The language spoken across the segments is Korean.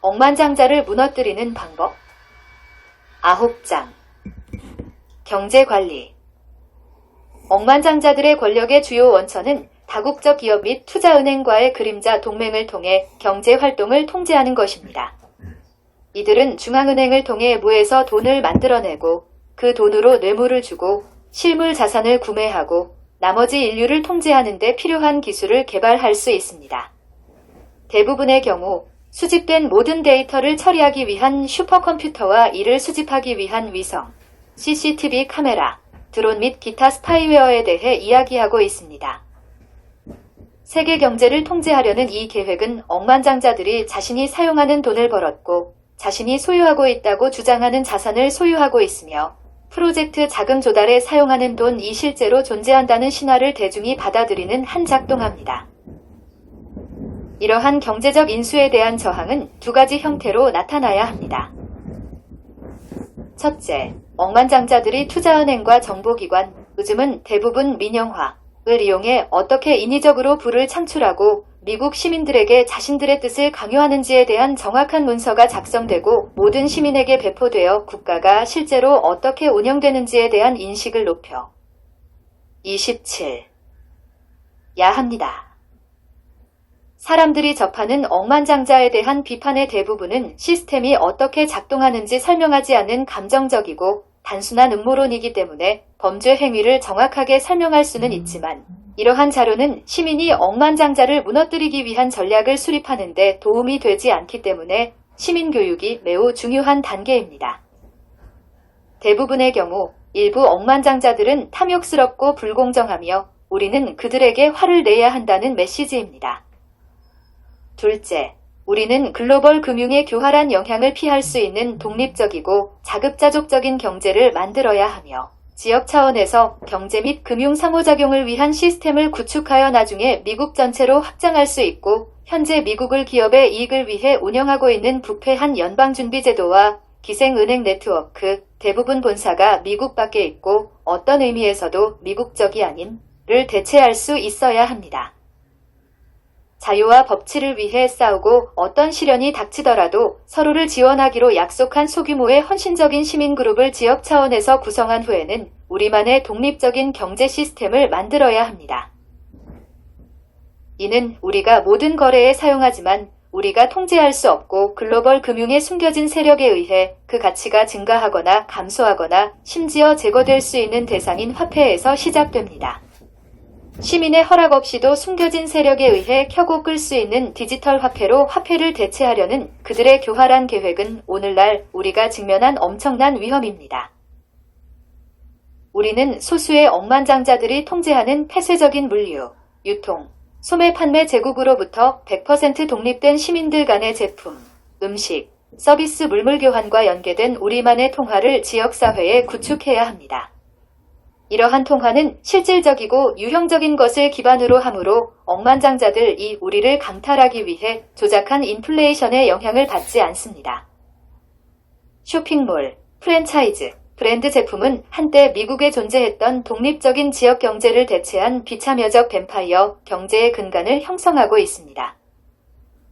억만장자를 무너뜨리는 방법. 9장. 경제관리. 억만장자들의 권력의 주요 원천은 다국적 기업 및 투자은행과의 그림자 동맹을 통해 경제활동을 통제하는 것입니다. 이들은 중앙은행을 통해 무에서 돈을 만들어내고 그 돈으로 뇌물을 주고 실물 자산을 구매하고 나머지 인류를 통제하는 데 필요한 기술을 개발할 수 있습니다. 대부분의 경우 수집된 모든 데이터를 처리하기 위한 슈퍼컴퓨터와 이를 수집하기 위한 위성, CCTV 카메라, 드론 및 기타 스파이웨어에 대해 이야기하고 있습니다. 세계 경제를 통제하려는 이 계획은 억만장자들이 자신이 사용하는 돈을 벌었고 자신이 소유하고 있다고 주장하는 자산을 소유하고 있으며 프로젝트 자금 조달에 사용하는 돈이 실제로 존재한다는 신화를 대중이 받아들이는 한 작동합니다. 이러한 경제적 인수에 대한 저항은 두 가지 형태로 나타나야 합니다. 첫째, 억만장자들이 투자은행과 정보기관, 요즘은 대부분 민영화를 이용해 어떻게 인위적으로 부를 창출하고 미국 시민들에게 자신들의 뜻을 강요하는지에 대한 정확한 문서가 작성되고 모든 시민에게 배포되어 국가가 실제로 어떻게 운영되는지에 대한 인식을 높여 27. 야 합니다. 사람들이 접하는 억만장자에 대한 비판의 대부분은 시스템이 어떻게 작동하는지 설명하지 않는 감정적이고 단순한 음모론이기 때문에 범죄 행위를 정확하게 설명할 수는 있지만 이러한 자료는 시민이 억만장자를 무너뜨리기 위한 전략을 수립하는 데 도움이 되지 않기 때문에 시민교육이 매우 중요한 단계입니다. 대부분의 경우 일부 억만장자들은 탐욕스럽고 불공정하며 우리는 그들에게 화를 내야 한다는 메시지입니다. 둘째, 우리는 글로벌 금융의 교활한 영향을 피할 수 있는 독립적이고 자급자족적인 경제를 만들어야 하며 지역 차원에서 경제 및 금융 상호작용을 위한 시스템을 구축하여 나중에 미국 전체로 확장할 수 있고 현재 미국을 기업의 이익을 위해 운영하고 있는 부패한 연방준비제도와 기생은행 네트워크, 대부분 본사가 미국 밖에 있고 어떤 의미에서도 미국적이 아닌를 대체할 수 있어야 합니다. 자유와 법치를 위해 싸우고 어떤 시련이 닥치더라도 서로를 지원하기로 약속한 소규모의 헌신적인 시민그룹을 지역 차원에서 구성한 후에는 우리만의 독립적인 경제 시스템을 만들어야 합니다. 이는 우리가 모든 거래에 사용하지만 우리가 통제할 수 없고 글로벌 금융의 숨겨진 세력에 의해 그 가치가 증가하거나 감소하거나 심지어 제거될 수 있는 대상인 화폐에서 시작됩니다. 시민의 허락 없이도 숨겨진 세력에 의해 켜고 끌 수 있는 디지털 화폐로 화폐를 대체하려는 그들의 교활한 계획은 오늘날 우리가 직면한 엄청난 위험입니다. 우리는 소수의 억만장자들이 통제하는 폐쇄적인 물류, 유통, 소매 판매 제국으로부터 100% 독립된 시민들 간의 제품, 음식, 서비스 물물 교환과 연계된 우리만의 통화를 지역사회에 구축해야 합니다. 이러한 통화는 실질적이고 유형적인 것을 기반으로 하므로 억만장자들이 우리를 강탈하기 위해 조작한 인플레이션의 영향을 받지 않습니다. 쇼핑몰, 프랜차이즈, 브랜드 제품은 한때 미국에 존재했던 독립적인 지역 경제를 대체한 비참여적 뱀파이어 경제의 근간을 형성하고 있습니다.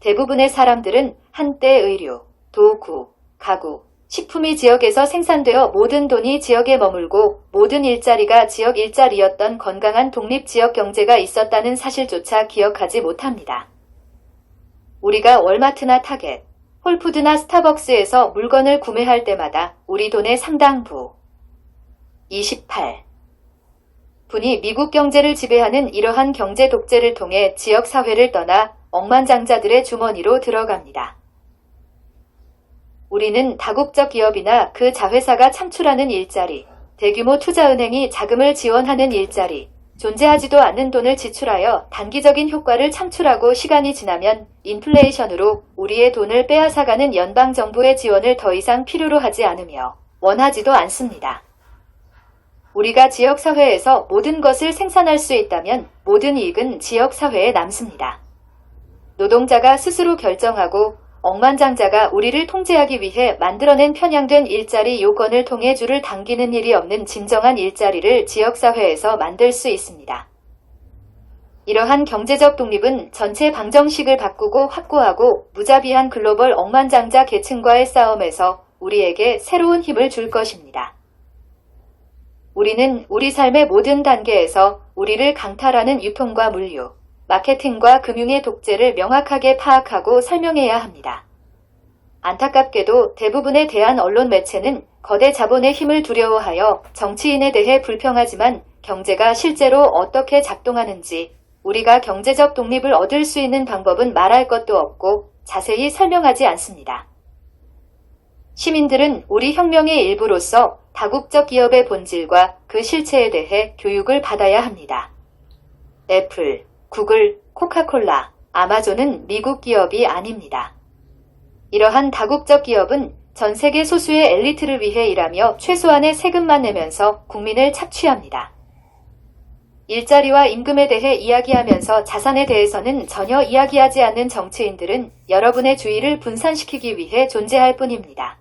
대부분의 사람들은 한때 의류, 도구, 가구, 식품이 지역에서 생산되어 모든 돈이 지역에 머물고 모든 일자리가 지역 일자리였던 건강한 독립 지역 경제가 있었다는 사실조차 기억하지 못합니다. 우리가 월마트나 타겟, 홀푸드나 스타벅스에서 물건을 구매할 때마다 우리 돈의 상당부 28. 분이 미국 경제를 지배하는 이러한 경제 독재를 통해 지역 사회를 떠나 억만장자들의 주머니로 들어갑니다. 우리는 다국적 기업이나 그 자회사가 창출하는 일자리, 대규모 투자은행이 자금을 지원하는 일자리, 존재하지도 않는 돈을 지출하여 단기적인 효과를 창출하고 시간이 지나면 인플레이션으로 우리의 돈을 빼앗아가는 연방정부의 지원을 더 이상 필요로 하지 않으며 원하지도 않습니다. 우리가 지역사회에서 모든 것을 생산할 수 있다면 모든 이익은 지역사회에 남습니다. 노동자가 스스로 결정하고 억만장자가 우리를 통제하기 위해 만들어낸 편향된 일자리 요건을 통해 줄을 당기는 일이 없는 진정한 일자리를 지역사회에서 만들 수 있습니다. 이러한 경제적 독립은 전체 방정식을 바꾸고 확고하고 무자비한 글로벌 억만장자 계층과의 싸움에서 우리에게 새로운 힘을 줄 것입니다. 우리는 우리 삶의 모든 단계에서 우리를 강탈하는 유통과 물류, 마케팅과 금융의 독재를 명확하게 파악하고 설명해야 합니다. 안타깝게도 대부분의 대한 언론 매체는 거대 자본의 힘을 두려워하여 정치인에 대해 불평하지만 경제가 실제로 어떻게 작동하는지, 우리가 경제적 독립을 얻을 수 있는 방법은 말할 것도 없고 자세히 설명하지 않습니다. 시민들은 우리 혁명의 일부로서 다국적 기업의 본질과 그 실체에 대해 교육을 받아야 합니다. 애플, 구글, 코카콜라, 아마존은 미국 기업이 아닙니다. 이러한 다국적 기업은 전 세계 소수의 엘리트를 위해 일하며 최소한의 세금만 내면서 국민을 착취합니다. 일자리와 임금에 대해 이야기하면서 자산에 대해서는 전혀 이야기하지 않는 정치인들은 여러분의 주의를 분산시키기 위해 존재할 뿐입니다.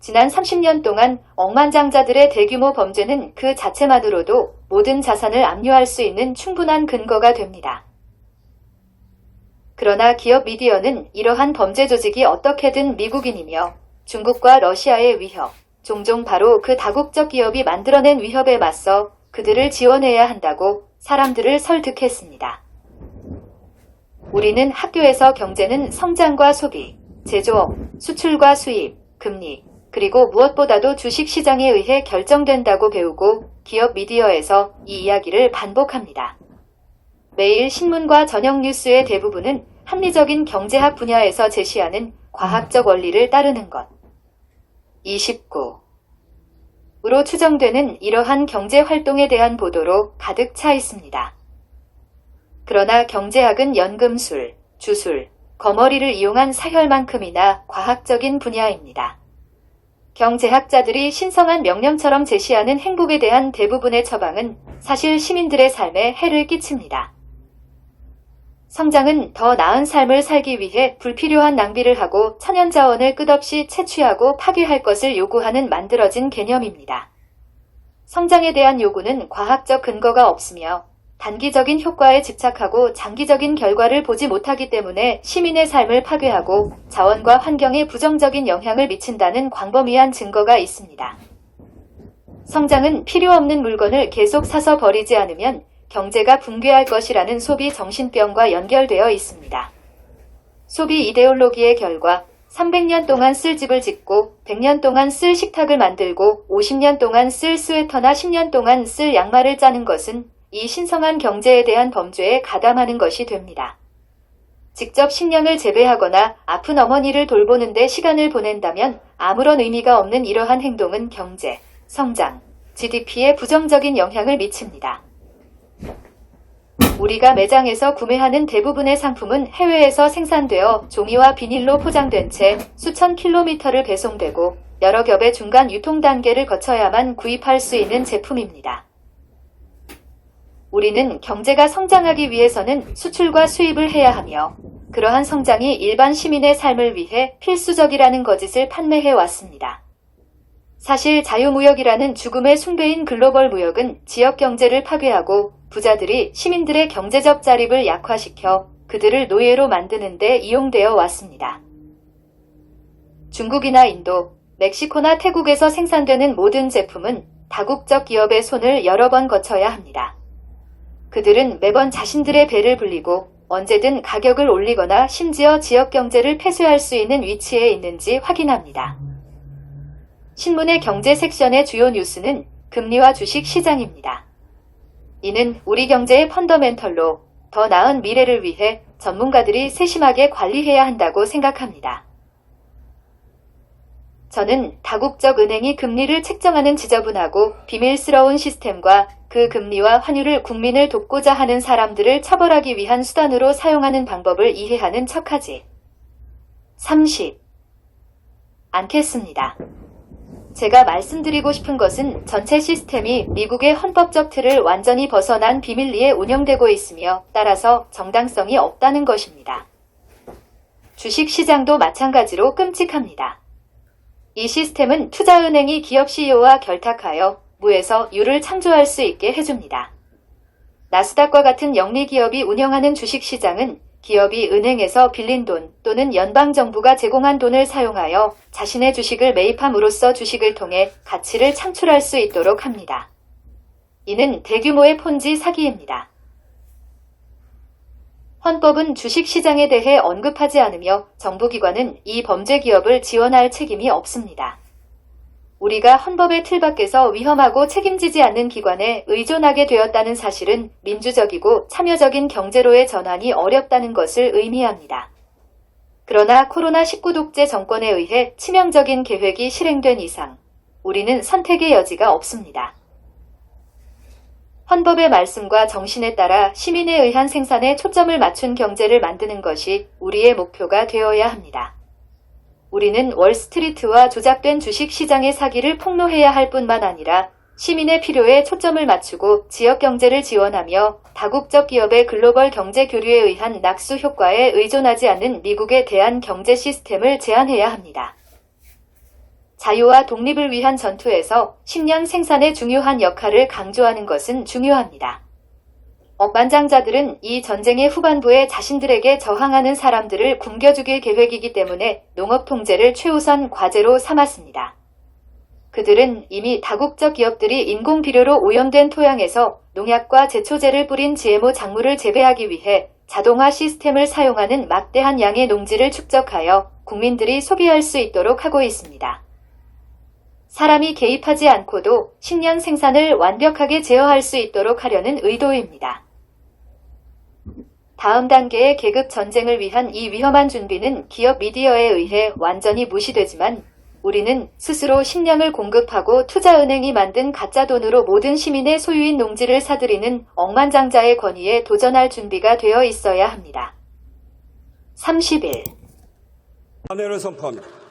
지난 30년 동안 억만장자들의 대규모 범죄는 그 자체만으로도 모든 자산을 압류할 수 있는 충분한 근거가 됩니다. 그러나 기업 미디어는 이러한 범죄 조직이 어떻게든 미국인이며 중국과 러시아의 위협, 종종 바로 그 다국적 기업이 만들어낸 위협에 맞서 그들을 지원해야 한다고 사람들을 설득했습니다. 우리는 학교에서 경제는 성장과 소비, 제조업, 수출과 수입, 금리, 그리고 무엇보다도 주식시장에 의해 결정된다고 배우고 기업 미디어에서 이 이야기를 반복합니다. 매일 신문과 저녁 뉴스의 대부분은 합리적인 경제학 분야에서 제시하는 과학적 원리를 따르는 것. 29으로 추정되는 이러한 경제 활동에 대한 보도로 가득 차 있습니다. 그러나 경제학은 연금술, 주술, 거머리를 이용한 사혈만큼이나 과학적인 분야입니다. 경제학자들이 신성한 명령처럼 제시하는 행복에 대한 대부분의 처방은 사실 시민들의 삶에 해를 끼칩니다. 성장은 더 나은 삶을 살기 위해 불필요한 낭비를 하고 천연자원을 끝없이 채취하고 파괴할 것을 요구하는 만들어진 개념입니다. 성장에 대한 요구는 과학적 근거가 없으며 단기적인 효과에 집착하고 장기적인 결과를 보지 못하기 때문에 시민의 삶을 파괴하고 자원과 환경에 부정적인 영향을 미친다는 광범위한 증거가 있습니다. 성장은 필요 없는 물건을 계속 사서 버리지 않으면 경제가 붕괴할 것이라는 소비 정신병과 연결되어 있습니다. 소비 이데올로기의 결과 300년 동안 쓸 집을 짓고 100년 동안 쓸 식탁을 만들고 50년 동안 쓸 스웨터나 10년 동안 쓸 양말을 짜는 것은 이 신성한 경제에 대한 범죄에 가담하는 것이 됩니다. 직접 식량을 재배하거나 아픈 어머니를 돌보는 데 시간을 보낸다면 아무런 의미가 없는 이러한 행동은 경제, 성장, GDP에 부정적인 영향을 미칩니다. 우리가 매장에서 구매하는 대부분의 상품은 해외에서 생산되어 종이와 비닐로 포장된 채 수천 킬로미터를 배송되고 여러 겹의 중간 유통 단계를 거쳐야만 구입할 수 있는 제품입니다. 우리는 경제가 성장하기 위해서는 수출과 수입을 해야 하며 그러한 성장이 일반 시민의 삶을 위해 필수적이라는 거짓을 판매해 왔습니다. 사실 자유무역이라는 죽음의 숭배인 글로벌 무역은 지역 경제를 파괴하고 부자들이 시민들의 경제적 자립을 약화시켜 그들을 노예로 만드는 데 이용되어 왔습니다. 중국이나 인도, 멕시코나 태국에서 생산되는 모든 제품은 다국적 기업의 손을 여러 번 거쳐야 합니다. 그들은 매번 자신들의 배를 불리고 언제든 가격을 올리거나 심지어 지역 경제를 폐쇄할 수 있는 위치에 있는지 확인합니다. 신문의 경제 섹션의 주요 뉴스는 금리와 주식 시장입니다. 이는 우리 경제의 펀더멘털로 더 나은 미래를 위해 전문가들이 세심하게 관리해야 한다고 생각합니다. 저는 다국적 은행이 금리를 책정하는 지저분하고 비밀스러운 시스템과 그 금리와 환율을 국민을 돕고자 하는 사람들을 처벌하기 위한 수단으로 사용하는 방법을 이해하는 척하지. 30. 않겠습니다. 제가 말씀드리고 싶은 것은 전체 시스템이 미국의 헌법적 틀을 완전히 벗어난 비밀리에 운영되고 있으며 따라서 정당성이 없다는 것입니다. 주식시장도 마찬가지로 끔찍합니다. 이 시스템은 투자은행이 기업 CEO와 결탁하여 무에서 유를 창조할 수 있게 해줍니다. 나스닥과 같은 영리 기업이 운영하는 주식시장은 기업이 은행에서 빌린 돈 또는 연방정부가 제공한 돈을 사용하여 자신의 주식을 매입함으로써 주식을 통해 가치를 창출할 수 있도록 합니다. 이는 대규모의 폰지 사기입니다. 헌법은 주식시장에 대해 언급하지 않으며 정부기관은 이 범죄 기업을 지원할 책임이 없습니다. 우리가 헌법의 틀 밖에서 위험하고 책임지지 않는 기관에 의존하게 되었다는 사실은 민주적이고 참여적인 경제로의 전환이 어렵다는 것을 의미합니다. 그러나 코로나19 독재 정권에 의해 치명적인 계획이 실행된 이상 우리는 선택의 여지가 없습니다. 헌법의 말씀과 정신에 따라 시민에 의한 생산에 초점을 맞춘 경제를 만드는 것이 우리의 목표가 되어야 합니다. 우리는 월스트리트와 조작된 주식시장의 사기를 폭로해야 할 뿐만 아니라 시민의 필요에 초점을 맞추고 지역 경제를 지원하며 다국적 기업의 글로벌 경제 교류에 의한 낙수 효과에 의존하지 않는 미국에 대한 경제 시스템을 제안해야 합니다. 자유와 독립을 위한 전투에서 식량 생산의 중요한 역할을 강조하는 것은 중요합니다. 억만장자들은 이 전쟁의 후반부에 자신들에게 저항하는 사람들을 굶겨죽일 계획이기 때문에 농업 통제를 최우선 과제로 삼았습니다. 그들은 이미 다국적 기업들이 인공 비료로 오염된 토양에서 농약과 제초제를 뿌린 GMO 작물을 재배하기 위해 자동화 시스템을 사용하는 막대한 양의 농지를 축적하여 국민들이 소비할 수 있도록 하고 있습니다. 사람이 개입하지 않고도 식량 생산을 완벽하게 제어할 수 있도록 하려는 의도입니다. 다음 단계의 계급 전쟁을 위한 이 위험한 준비는 기업 미디어에 의해 완전히 무시되지만 우리는 스스로 식량을 공급하고 투자은행이 만든 가짜 돈으로 모든 시민의 소유인 농지를 사들이는 억만장자의 권위에 도전할 준비가 되어 있어야 합니다. 30일 탄핵을 선포합니다.